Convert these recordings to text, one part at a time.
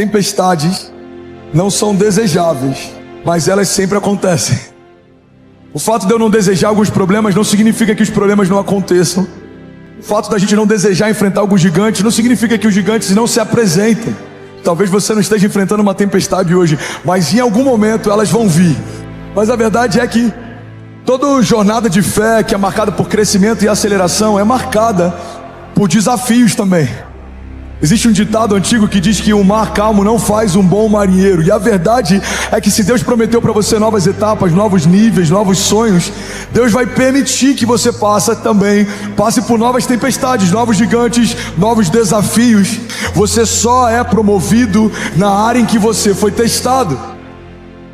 Tempestades não são desejáveis, mas elas sempre acontecem. O fato de eu não desejar alguns problemas não significa que os problemas não aconteçam. O fato da gente não desejar enfrentar alguns gigantes não significa que os gigantes não se apresentem. Talvez você não esteja enfrentando uma tempestade hoje, mas em algum momento elas vão vir. Mas a verdade é que toda jornada de fé que é marcada por crescimento e aceleração é marcada por desafios também. Existe um ditado antigo que diz que o mar calmo não faz um bom marinheiro. E a verdade é que se Deus prometeu para você novas etapas, novos níveis, novos sonhos, Deus vai permitir que você passe por novas tempestades, novos gigantes, novos desafios. Você só é promovido na área em que você foi testado.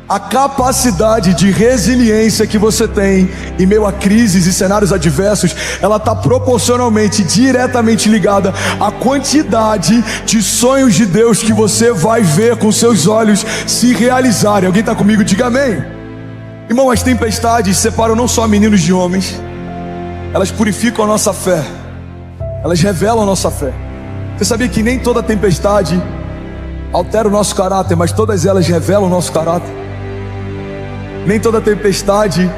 A capacidade de resiliência que você tem em meio a crises e cenários adversos, ela está proporcionalmente, diretamente ligada à quantidade de sonhos de Deus que você vai ver com seus olhos se realizarem. Alguém está comigo? Diga amém. Irmão, as tempestades separam não só meninos de homens, elas purificam a nossa fé, elas revelam a nossa fé. Você sabia que nem toda tempestade altera o nosso caráter, mas todas elas revelam o nosso caráter? Nem toda tempestade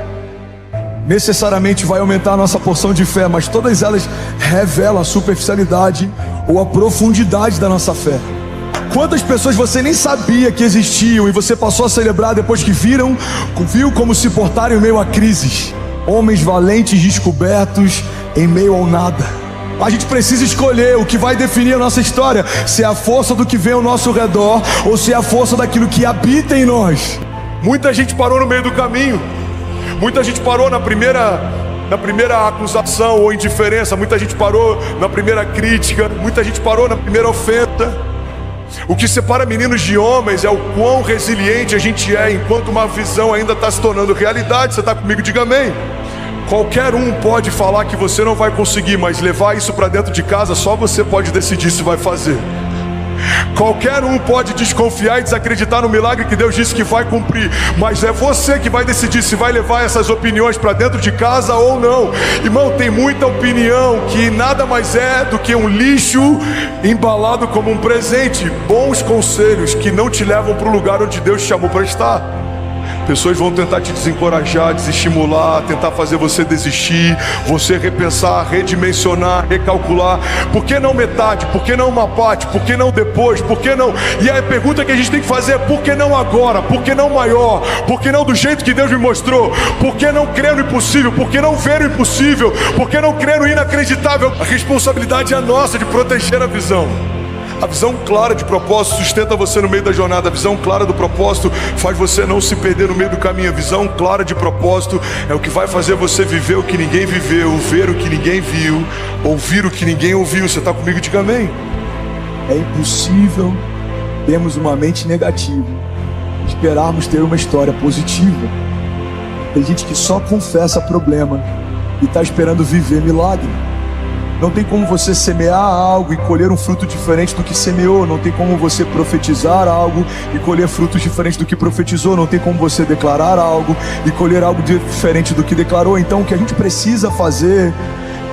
necessariamente vai aumentar a nossa porção de fé, mas todas elas revelam a superficialidade ou a profundidade da nossa fé. Quantas pessoas você nem sabia que existiam e você passou a celebrar depois que viu como se portarem em meio a crises? Homens valentes descobertos em meio ao nada. A gente precisa escolher o que vai definir a nossa história, se é a força do que vem ao nosso redor ou se é a força daquilo que habita em nós. Muita gente parou no meio do caminho. Muita gente parou na primeira acusação ou indiferença. Muita gente parou na primeira crítica. Muita gente parou na primeira ofensa. O que separa meninos de homens é o quão resiliente a gente é enquanto uma visão ainda está se tornando realidade. Você está comigo? Diga amém. Qualquer um pode falar que você não vai conseguir, mas levar isso para dentro de casa só você pode decidir se vai fazer. Qualquer um pode desconfiar e desacreditar no milagre que Deus disse que vai cumprir, mas é você que vai decidir se vai levar essas opiniões para dentro de casa ou não. Irmão, tem muita opinião que nada mais é do que um lixo embalado como um presente. Bons conselhos que não te levam para o lugar onde Deus te chamou para estar. Pessoas vão tentar te desencorajar, desestimular, tentar fazer você desistir, você repensar, redimensionar, recalcular. Por que não metade? Por que não uma parte? Por que não depois? Por que não? E a pergunta que a gente tem que fazer é: por que não agora? Por que não maior? Por que não do jeito que Deus me mostrou? Por que não crer no impossível? Por que não ver o impossível? Por que não crer no inacreditável? A responsabilidade é nossa de proteger a visão. A visão clara de propósito sustenta você no meio da jornada. A visão clara do propósito faz você não se perder no meio do caminho. A visão clara de propósito é o que vai fazer você viver o que ninguém viveu, ver o que ninguém viu, ouvir o que ninguém ouviu. Você está comigo? Diga amém. É impossível termos uma mente negativa, esperarmos ter uma história positiva. Tem gente que só confessa problema e está esperando viver milagre. Não tem como você semear algo e colher um fruto diferente do que semeou. Não tem como você profetizar algo e colher frutos diferentes do que profetizou. Não tem como você declarar algo e colher algo diferente do que declarou. Então o que a gente precisa fazer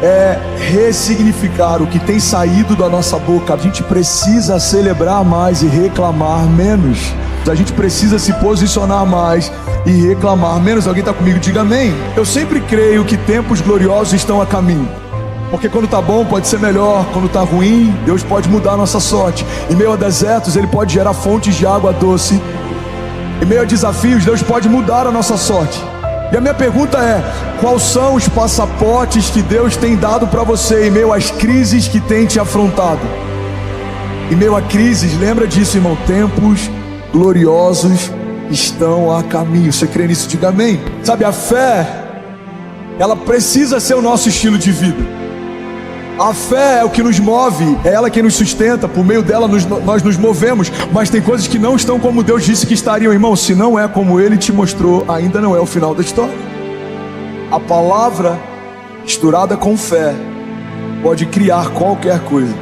é ressignificar o que tem saído da nossa boca. A gente precisa celebrar mais e reclamar menos. A gente precisa se posicionar mais e reclamar menos. Alguém está comigo? Diga amém. Eu sempre creio que tempos gloriosos estão a caminho. Porque quando está bom pode ser melhor, quando está ruim, Deus pode mudar a nossa sorte. Em meio a desertos, Ele pode gerar fontes de água doce. Em meio a desafios, Deus pode mudar a nossa sorte. E a minha pergunta é: quais são os passaportes que Deus tem dado para você em meio às crises que tem te afrontado? Em meio a crises, lembra disso, irmão, tempos gloriosos estão a caminho. Você crê nisso? Diga amém. Sabe, a fé, ela precisa ser o nosso estilo de vida. A fé é o que nos move, é ela quem nos sustenta, por meio dela nós nos movemos. Mas tem coisas que não estão como Deus disse que estariam, irmão. Se não é como Ele te mostrou, ainda não é o final da história. A palavra misturada com fé pode criar qualquer coisa.